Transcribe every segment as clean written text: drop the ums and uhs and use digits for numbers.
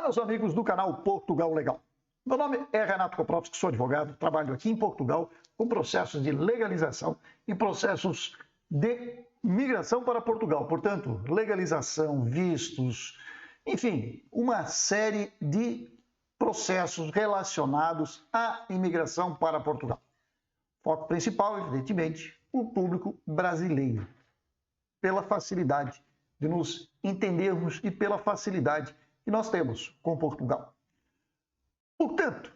meus amigos do canal Portugal Legal. Meu nome é Renato Koprowski, sou advogado, trabalho aqui em Portugal com processos de legalização e processos de migração para Portugal. Portanto, legalização, vistos, enfim, uma série de processos relacionados à imigração para Portugal. Foco principal, evidentemente, o público brasileiro, pela facilidade de nos entendermos e pela facilidade que nós temos com Portugal. Portanto,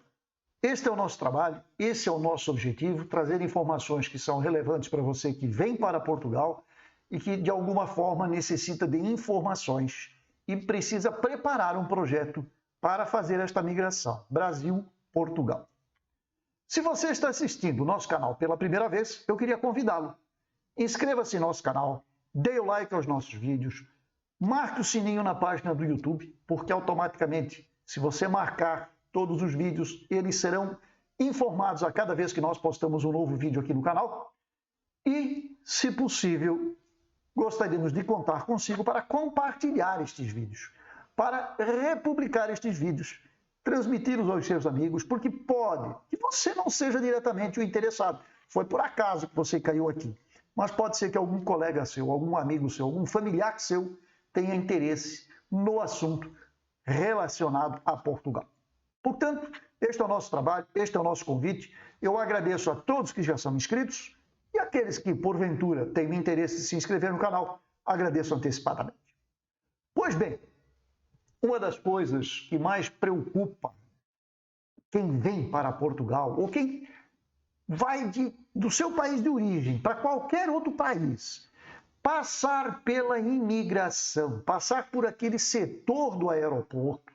este é o nosso trabalho, esse é o nosso objetivo, trazer informações que são relevantes para você que vem para Portugal e que, de alguma forma, necessita de informações e precisa preparar um projeto para fazer esta migração Brasil-Portugal. Se você está assistindo o nosso canal pela primeira vez, eu queria convidá-lo. Inscreva-se no nosso canal, dê o like aos nossos vídeos, marque o sininho na página do YouTube, porque automaticamente, se você marcar todos os vídeos, eles serão informados a cada vez que nós postamos um novo vídeo aqui no canal. E, se possível, gostaríamos de contar consigo para compartilhar estes vídeos, para republicar estes vídeos, transmiti-los aos seus amigos, porque pode que você não seja diretamente o interessado. Foi por acaso que você caiu aqui. Mas pode ser que algum colega seu, algum amigo seu, algum familiar seu tenha interesse no assunto relacionado a Portugal. Portanto, este é o nosso trabalho, este é o nosso convite. Eu agradeço a todos que já são inscritos e aqueles que, porventura, têm interesse em se inscrever no canal, agradeço antecipadamente. Pois bem, uma das coisas que mais preocupa quem vem para Portugal ou quem vai do seu país de origem para qualquer outro país, passar pela imigração, passar por aquele setor do aeroporto,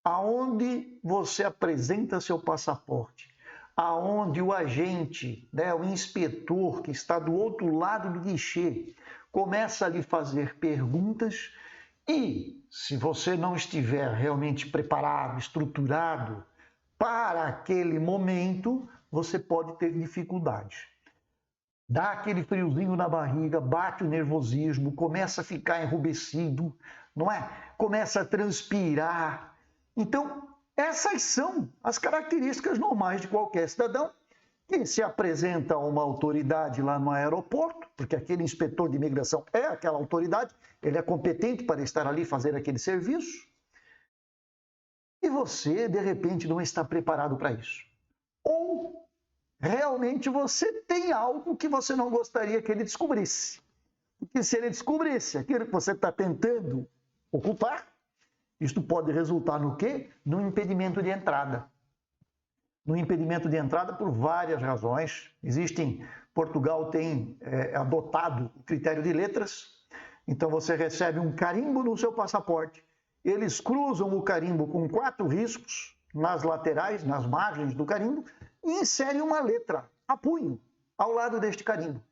aonde você apresenta seu passaporte, aonde o agente, o inspetor que está do outro lado do guichê, começa a lhe fazer perguntas e, se você não estiver realmente preparado, estruturado para aquele momento, você pode ter dificuldades. Dá aquele friozinho na barriga, bate o nervosismo, começa a ficar enrubescido, não é? Começa a transpirar. Então, essas são as características normais de qualquer cidadão que se apresenta a uma autoridade lá no aeroporto, porque aquele inspetor de imigração é aquela autoridade, ele é competente para estar ali fazer aquele serviço, e você, de repente, não está preparado para isso. Ou realmente você tem algo que você não gostaria que ele descobrisse. Porque se ele descobrisse aquilo que você está tentando ocupar, isto pode resultar no quê? No impedimento de entrada. No impedimento de entrada por várias razões. Portugal tem adotado o critério de letras, então você recebe um carimbo no seu passaporte, eles cruzam o carimbo com 4 riscos nas laterais, nas margens do carimbo, e inserem uma letra a punho ao lado deste carimbo.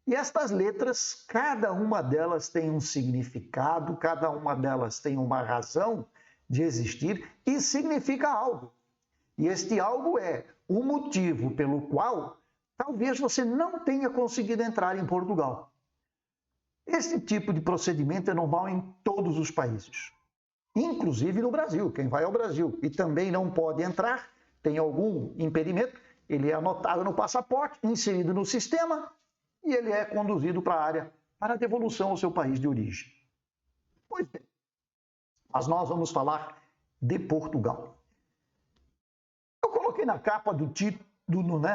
E estas letras, cada uma delas tem um significado, cada uma delas tem uma razão de existir e significa algo. E este algo é o motivo pelo qual talvez você não tenha conseguido entrar em Portugal. Esse tipo de procedimento é normal em todos os países, inclusive no Brasil. Quem vai ao Brasil e também não pode entrar, tem algum impedimento, ele é anotado no passaporte, inserido no sistema e ele é conduzido para a área para devolução ao seu país de origem. Pois bem, mas nós vamos falar de Portugal. Eu coloquei na capa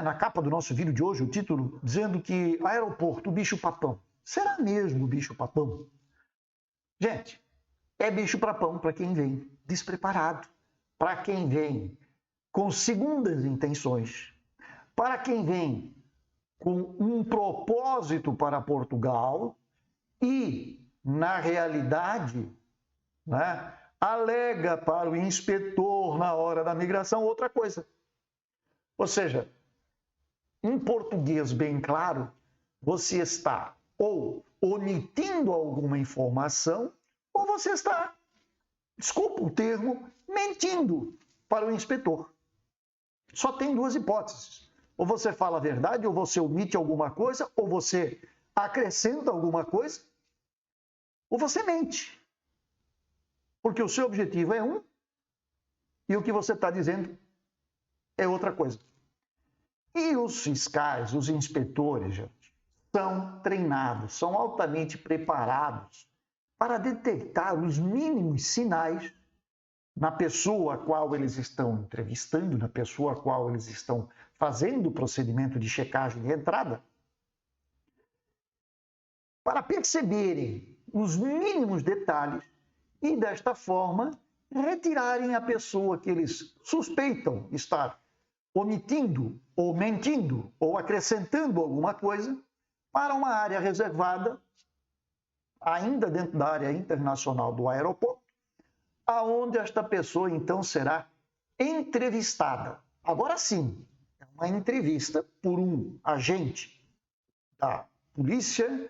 na capa do nosso vídeo de hoje o título dizendo que aeroporto, bicho-papão. Será mesmo bicho-papão? Gente, é bicho-papão para quem vem despreparado, para quem vem com segundas intenções, para quem vem com um propósito para Portugal e, na realidade, alega para o inspetor na hora da migração outra coisa. Ou seja, em português bem claro, você está ou omitindo alguma informação ou você está, desculpa o termo, mentindo para o inspetor. Só tem 2 hipóteses. Ou você fala a verdade, ou você omite alguma coisa, ou você acrescenta alguma coisa, ou você mente. Porque o seu objetivo é um e o que você está dizendo é outra coisa. E os fiscais, os inspetores, gente, são treinados, são altamente preparados para detectar os mínimos sinais na pessoa a qual eles estão entrevistando, na pessoa a qual eles estão fazendo o procedimento de checagem de entrada, para perceberem os mínimos detalhes e, desta forma, retirarem a pessoa que eles suspeitam estar omitindo ou mentindo ou acrescentando alguma coisa para uma área reservada, ainda dentro da área internacional do aeroporto, aonde esta pessoa então será entrevistada. Agora sim, é uma entrevista por um agente da Polícia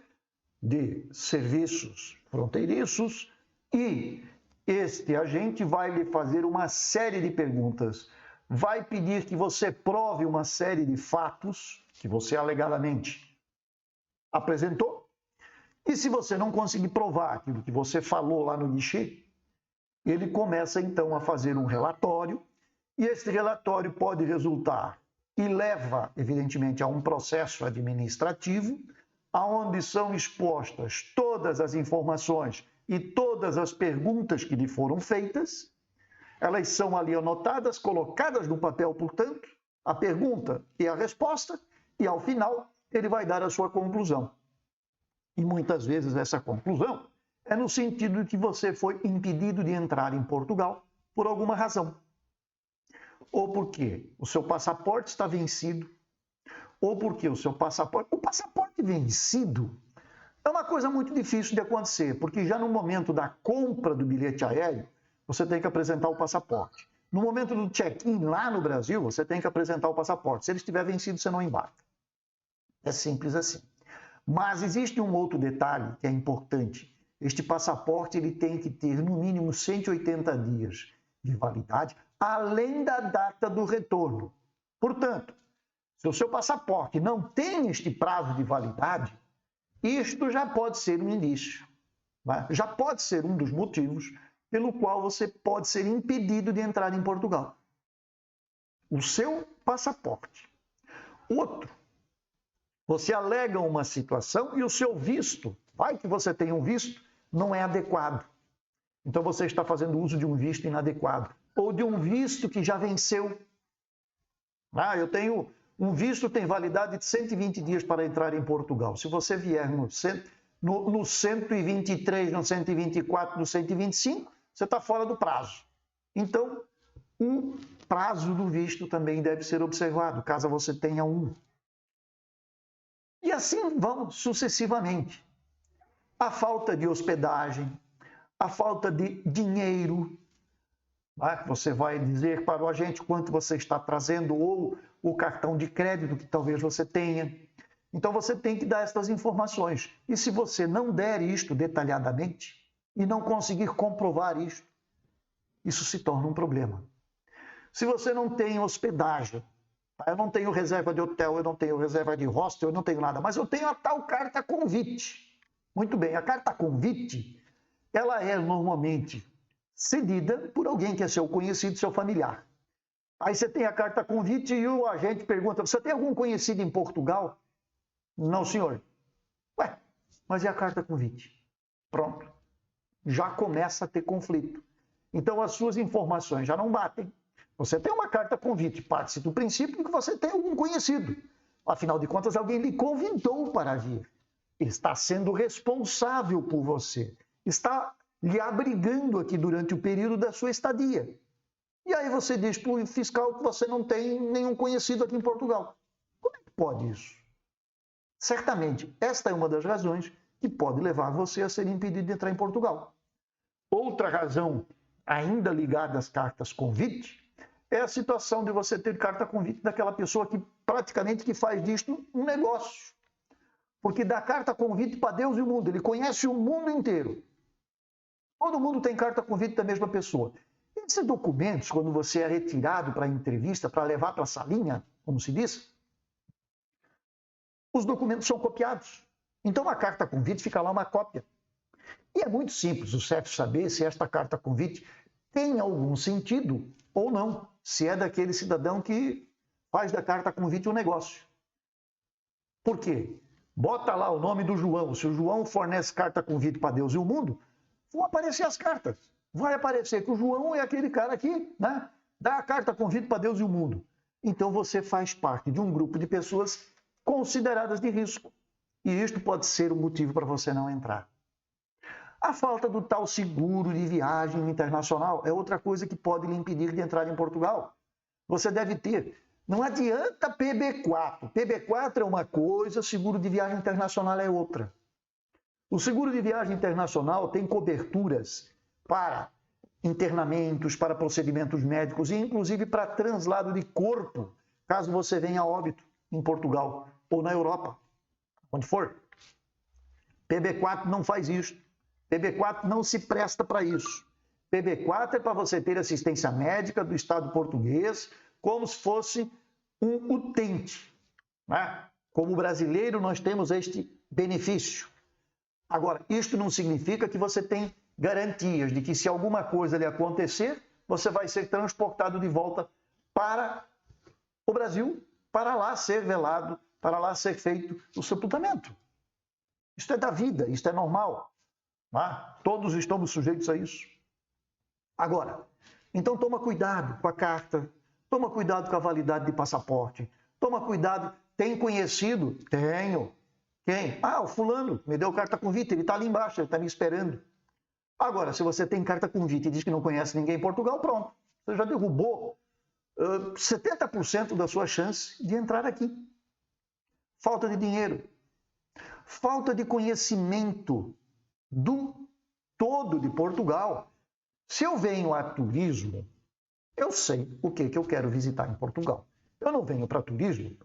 de Serviços Fronteiriços e este agente vai lhe fazer uma série de perguntas. Vai pedir que você prove uma série de fatos que você alegadamente apresentou. E se você não conseguir provar aquilo que você falou lá no guichê, ele começa então a fazer um relatório, e esse relatório pode resultar e leva, evidentemente, a um processo administrativo, onde são expostas todas as informações e todas as perguntas que lhe foram feitas. Elas são ali anotadas, colocadas no papel, portanto, a pergunta e a resposta, e ao final ele vai dar a sua conclusão. E muitas vezes essa conclusão é no sentido de que você foi impedido de entrar em Portugal por alguma razão. Ou porque o seu passaporte está vencido, ou porque o passaporte vencido é uma coisa muito difícil de acontecer, porque já no momento da compra do bilhete aéreo, você tem que apresentar o passaporte. No momento do check-in lá no Brasil, você tem que apresentar o passaporte. Se ele estiver vencido, você não embarca. É simples assim. Mas existe um outro detalhe que é importante. Este passaporte ele tem que ter no mínimo 180 dias de validade, além da data do retorno. Portanto, se o seu passaporte não tem este prazo de validade, isto já pode ser um indício, né? Já pode ser um dos motivos pelo qual você pode ser impedido de entrar em Portugal. O seu passaporte. Outro, você alega uma situação e o seu visto, vai que você tem um visto, não é adequado. Então você está fazendo uso de um visto inadequado. Ou de um visto que já venceu. Eu tenho um visto que tem validade de 120 dias para entrar em Portugal. Se você vier no 123, no 124, no 125, você está fora do prazo. Então, o prazo do visto também deve ser observado, caso você tenha um. E assim vão sucessivamente. A falta de hospedagem, a falta de dinheiro. Você vai dizer para o agente quanto você está trazendo, ou o cartão de crédito que talvez você tenha. Então você tem que dar essas informações. E se você não der isto detalhadamente e não conseguir comprovar isto, isso se torna um problema. Se você não tem hospedagem, eu não tenho reserva de hotel, eu não tenho reserva de hostel, eu não tenho nada, mas eu tenho a tal carta convite. Muito bem, a carta convite, ela é normalmente cedida por alguém que é seu conhecido, seu familiar. Aí você tem a carta convite e o agente pergunta, você tem algum conhecido em Portugal? Não, senhor. Ué, mas e a carta convite? Pronto. Já começa a ter conflito. Então as suas informações já não batem. Você tem uma carta convite, parte-se do princípio que você tem algum conhecido. Afinal de contas, alguém lhe convidou para vir. Está sendo responsável por você. Está lhe abrigando aqui durante o período da sua estadia. E aí você diz para o fiscal que você não tem nenhum conhecido aqui em Portugal. Como é que pode isso? Certamente, esta é uma das razões que pode levar você a ser impedido de entrar em Portugal. Outra razão, ainda ligada às cartas convite, é a situação de você ter carta convite daquela pessoa que praticamente que faz disto um negócio. Porque dá carta convite para Deus e o mundo, ele conhece o mundo inteiro. Todo mundo tem carta convite da mesma pessoa. Esses documentos, quando você é retirado para a entrevista, para levar para a salinha, como se diz, os documentos são copiados. Então a carta convite fica lá uma cópia. E é muito simples o CEF saber se esta carta convite tem algum sentido ou não, se é daquele cidadão que faz da carta convite um negócio. Por quê? Bota lá o nome do João. Se o João fornece carta convite para Deus e o mundo, vão aparecer as cartas. Vai aparecer que o João é aquele cara que, né, dá a carta convite para Deus e o mundo. Então você faz parte de um grupo de pessoas consideradas de risco. E isto pode ser o motivo para você não entrar. A falta do tal seguro de viagem internacional é outra coisa que pode lhe impedir de entrar em Portugal. Você deve ter. Não adianta PB4. PB4 é uma coisa, seguro de viagem internacional é outra. O seguro de viagem internacional tem coberturas para internamentos, para procedimentos médicos e inclusive para translado de corpo, caso você venha a óbito em Portugal ou na Europa, onde for. PB4 não faz isso. PB4 não se presta para isso. PB4 é para você ter assistência médica do Estado português, como se fosse um utente. Né? Como brasileiro, nós temos este benefício. Agora, isto não significa que você tem garantias de que se alguma coisa lhe acontecer, você vai ser transportado de volta para o Brasil, para lá ser velado, para lá ser feito o sepultamento. Isto é da vida, isto é normal. Todos estamos sujeitos a isso. Agora, então toma cuidado com a carta, toma cuidado com a validade de passaporte, toma cuidado, tem conhecido? Tenho. Quem? O fulano me deu carta convite, ele está ali embaixo, ele está me esperando. Agora, se você tem carta convite e diz que não conhece ninguém em Portugal, pronto, você já derrubou 70% da sua chance de entrar aqui. Falta de dinheiro, falta de conhecimento do todo de Portugal. Se eu venho a turismo, eu sei o que eu quero visitar em Portugal. Eu não venho para turismo,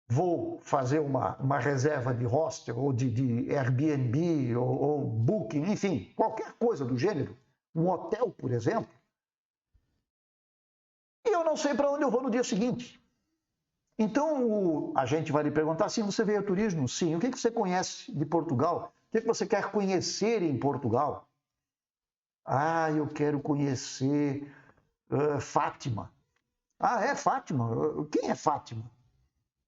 vou fazer uma reserva de hostel ou de Airbnb ou Booking, enfim, qualquer coisa do gênero, um hotel, por exemplo, e eu não sei para onde eu vou no dia seguinte. Então, a gente vai lhe perguntar, sim, você veio a turismo? Sim. O que você conhece de Portugal? O que você quer conhecer em Portugal? Eu quero conhecer Fátima. É Fátima? Quem é Fátima?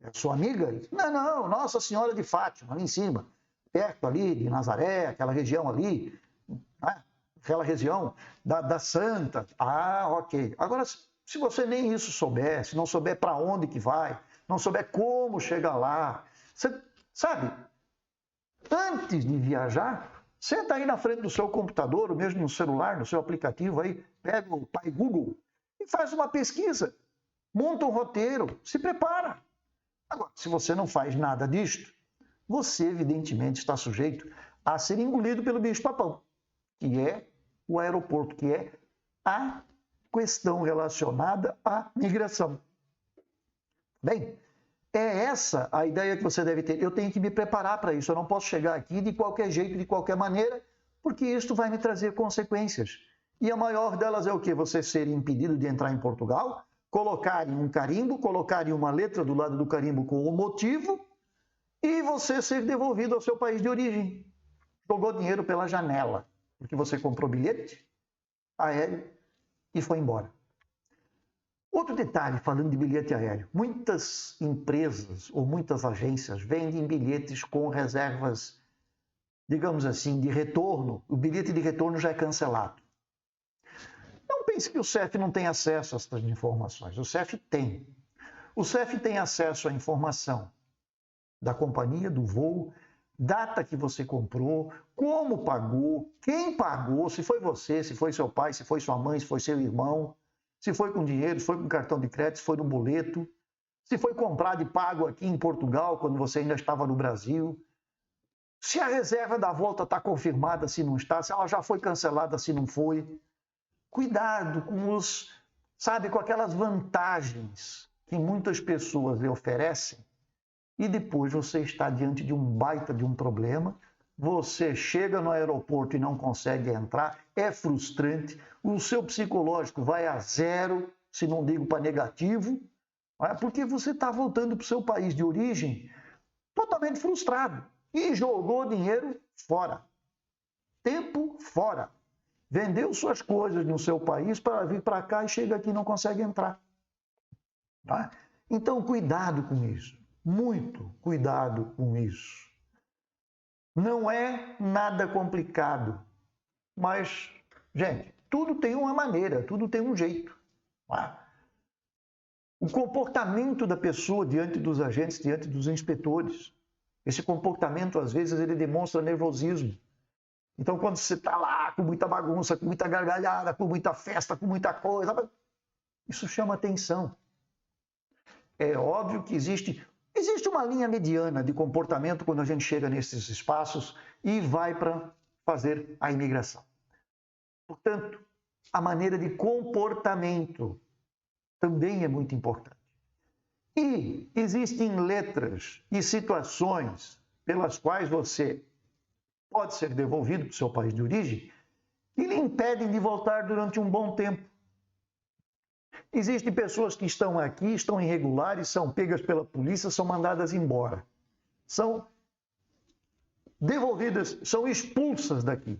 É sua amiga? Não, Nossa Senhora de Fátima, ali em cima. Perto ali de Nazaré, aquela região ali. Né? Aquela região da Santa. Ok. Agora, se você nem isso souber, se não souber para onde que vai, não souber como chegar lá, você sabe, antes de viajar, senta aí na frente do seu computador, ou mesmo no celular, no seu aplicativo aí, pega o pai Google e faz uma pesquisa, monta um roteiro, se prepara. Agora, se você não faz nada disto, você evidentemente está sujeito a ser engolido pelo bicho-papão, que é o aeroporto, que é a questão relacionada à migração. Bem, é essa a ideia que você deve ter. Eu tenho que me preparar para isso. Eu não posso chegar aqui de qualquer jeito, de qualquer maneira, porque isto vai me trazer consequências. E a maior delas é o quê? Você ser impedido de entrar em Portugal, colocarem um carimbo, colocarem uma letra do lado do carimbo com o motivo e você ser devolvido ao seu país de origem. Jogou dinheiro pela janela, porque você comprou bilhete aéreo e foi embora. Outro detalhe, falando de bilhete aéreo, muitas empresas ou muitas agências vendem bilhetes com reservas, digamos assim, de retorno. O bilhete de retorno já é cancelado. Não pense que o CEF não tem acesso a essas informações. O CEF tem. O CEF tem acesso à informação da companhia, do voo, data que você comprou, como pagou, quem pagou, se foi você, se foi seu pai, se foi sua mãe, se foi seu irmão, se foi com dinheiro, se foi com cartão de crédito, se foi no boleto, se foi comprado e pago aqui em Portugal, quando você ainda estava no Brasil, se a reserva da volta está confirmada, se não está, se ela já foi cancelada, se não foi. Cuidado com com aquelas vantagens que muitas pessoas lhe oferecem e depois você está diante de um baita de um problema, você chega no aeroporto e não consegue entrar, é frustrante, o seu psicológico vai a zero, se não digo para negativo, porque você está voltando para o seu país de origem totalmente frustrado e jogou dinheiro fora, tempo fora. vendeu suas coisas no seu país para vir para cá e chega aqui e não consegue entrar. Tá? Então, cuidado com isso. Muito cuidado com isso. Não é nada complicado, mas, gente, tudo tem uma maneira, tudo tem um jeito. Tá? O comportamento da pessoa diante dos agentes, diante dos inspetores, esse comportamento, às vezes, ele demonstra nervosismo. Então, quando você está lá com muita bagunça, com muita gargalhada, com muita festa, com muita coisa, isso chama atenção. É óbvio que existe uma linha mediana de comportamento quando a gente chega nesses espaços e vai para fazer a imigração. Portanto, a maneira de comportamento também é muito importante. E existem letras e situações pelas quais você pode ser devolvido para o seu país de origem que lhe impedem de voltar durante um bom tempo. Existem pessoas que estão aqui, estão irregulares, são pegas pela polícia, são mandadas embora. São devolvidas, são expulsas daqui.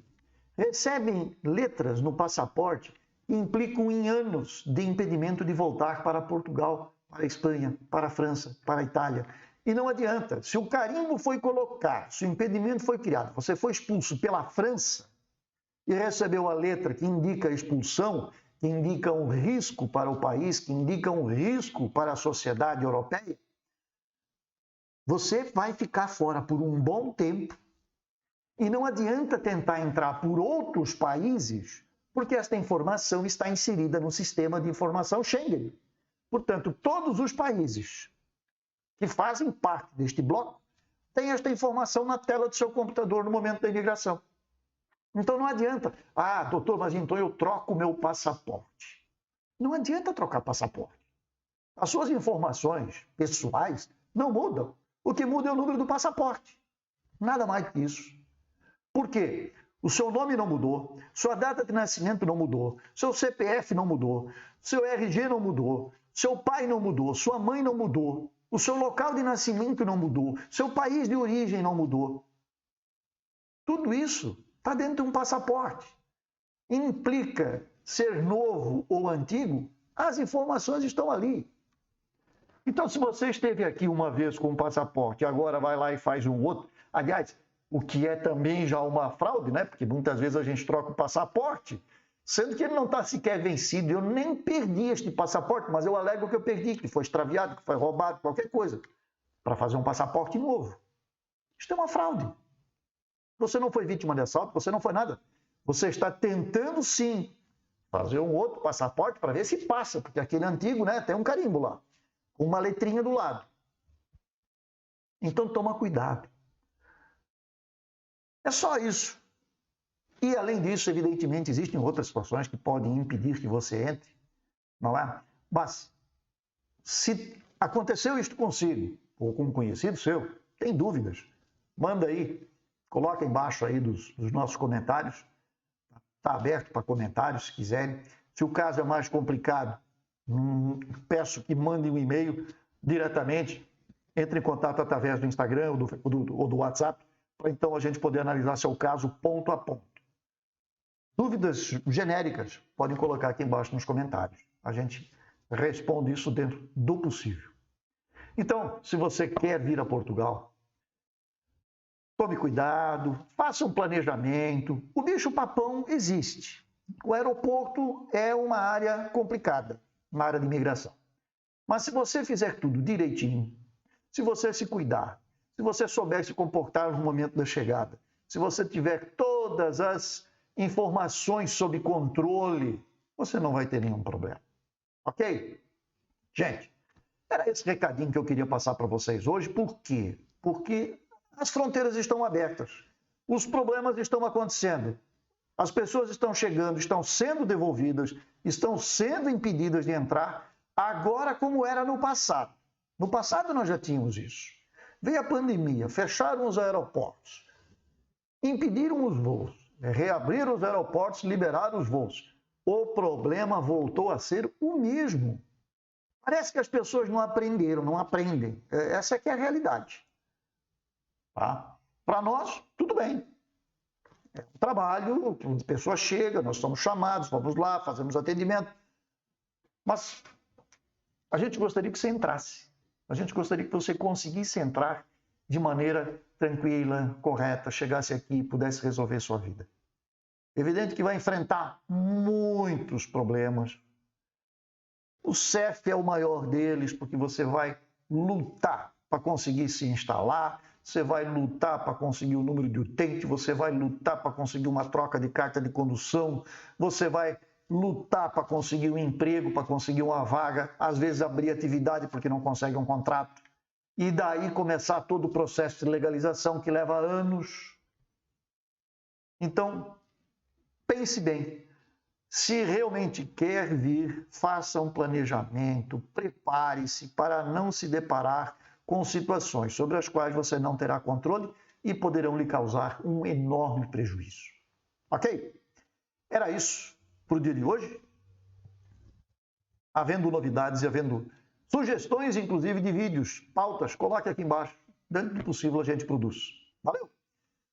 Recebem letras no passaporte que implicam em anos de impedimento de voltar para Portugal, para a Espanha, para a França, para a Itália. E não adianta. Se o carimbo foi colocado, se o impedimento foi criado, você foi expulso pela França e recebeu a letra que indica a expulsão, que indica um risco para o país, que indica um risco para a sociedade europeia, você vai ficar fora por um bom tempo e não adianta tentar entrar por outros países, porque esta informação está inserida no sistema de informação Schengen. Portanto, todos os países que fazem parte deste bloco têm esta informação na tela do seu computador no momento da imigração. Então não adianta, doutor, mas então eu troco o meu passaporte. Não adianta trocar passaporte. As suas informações pessoais não mudam. O que muda é o número do passaporte. Nada mais que isso. Por quê? O seu nome não mudou, sua data de nascimento não mudou, seu CPF não mudou, seu RG não mudou, seu pai não mudou, sua mãe não mudou, o seu local de nascimento não mudou, seu país de origem não mudou. Tudo isso está dentro de um passaporte. Implica ser novo ou antigo, as informações estão ali. Então, se você esteve aqui uma vez com um passaporte e agora vai lá e faz um outro, aliás, o que é também já uma fraude, né? Porque muitas vezes a gente troca o passaporte, sendo que ele não está sequer vencido. Eu nem perdi este passaporte, mas eu alego que eu perdi, que foi extraviado, que foi roubado, qualquer coisa, para fazer um passaporte novo. Isto é uma fraude. Você não foi vítima de assalto, você não foi nada. Você está tentando, sim, fazer um outro passaporte para ver se passa, porque aquele antigo, né, tem um carimbo lá, com uma letrinha do lado. Então, toma cuidado. É só isso. E, além disso, evidentemente, existem outras situações que podem impedir que você entre, não é? Mas, se aconteceu isto consigo, ou com um conhecido seu, tem dúvidas, manda aí, coloca embaixo aí dos nossos comentários. Está aberto para comentários, se quiserem. Se o caso é mais complicado, peço que mandem um e-mail diretamente. Entre em contato através do Instagram ou do WhatsApp, para então a gente poder analisar seu caso ponto a ponto. Dúvidas genéricas, podem colocar aqui embaixo nos comentários. A gente responde isso dentro do possível. Então, se você quer vir a Portugal, tome cuidado, faça um planejamento. O bicho-papão existe. O aeroporto é uma área complicada, uma área de imigração. Mas se você fizer tudo direitinho, se você se cuidar, se você souber se comportar no momento da chegada, se você tiver todas as informações sob controle, você não vai ter nenhum problema. Ok? Gente, era esse recadinho que eu queria passar para vocês hoje. Por quê? Porque as fronteiras estão abertas, os problemas estão acontecendo, as pessoas estão chegando, estão sendo devolvidas, estão sendo impedidas de entrar, agora como era no passado. No passado nós já tínhamos isso. Veio a pandemia, fecharam os aeroportos, impediram os voos, reabriram os aeroportos, liberaram os voos. O problema voltou a ser o mesmo. Parece que as pessoas não aprenderam, não aprendem. Essa é que é a realidade. Tá? Para nós, tudo bem. É um trabalho, a pessoa chega, nós somos chamados, vamos lá, fazemos atendimento. Mas a gente gostaria que você entrasse. A gente gostaria que você conseguisse entrar de maneira tranquila, correta, chegasse aqui e pudesse resolver sua vida. Evidente que vai enfrentar muitos problemas. O CEF é o maior deles, porque você vai lutar para conseguir se instalar, você vai lutar para conseguir o número de utente, você vai lutar para conseguir uma troca de carta de condução, você vai lutar para conseguir um emprego, para conseguir uma vaga, às vezes abrir atividade porque não consegue um contrato, e daí começar todo o processo de legalização que leva anos. Então, pense bem. Se realmente quer vir, faça um planejamento, prepare-se para não se deparar com situações sobre as quais você não terá controle e poderão lhe causar um enorme prejuízo. Ok? Era isso para o dia de hoje. Havendo novidades e havendo sugestões, inclusive, de vídeos, pautas, coloque aqui embaixo. Dentro do possível a gente produz. Valeu?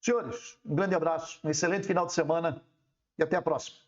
Senhores, um grande abraço, um excelente final de semana e até a próxima.